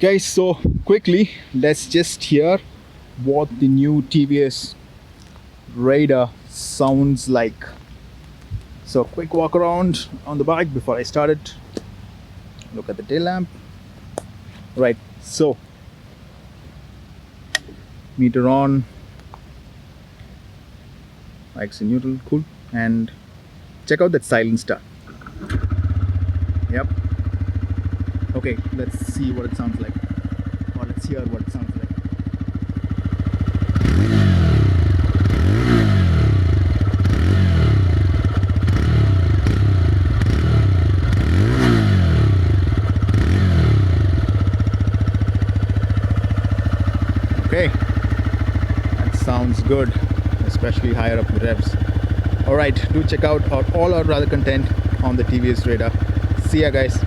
Guys, so quickly let's just hear what the new TVS Raider sounds like. So quick walk around on the bike before I start it. Look at the tail lamp. Right, so meter on, bike's in neutral, cool. And check out that silent start. Yep. Okay, let's see what it sounds like, or let's hear what it sounds like. Okay, that sounds good, especially higher up the revs. Alright, do check out all our other content on the TVS Raider. See ya guys.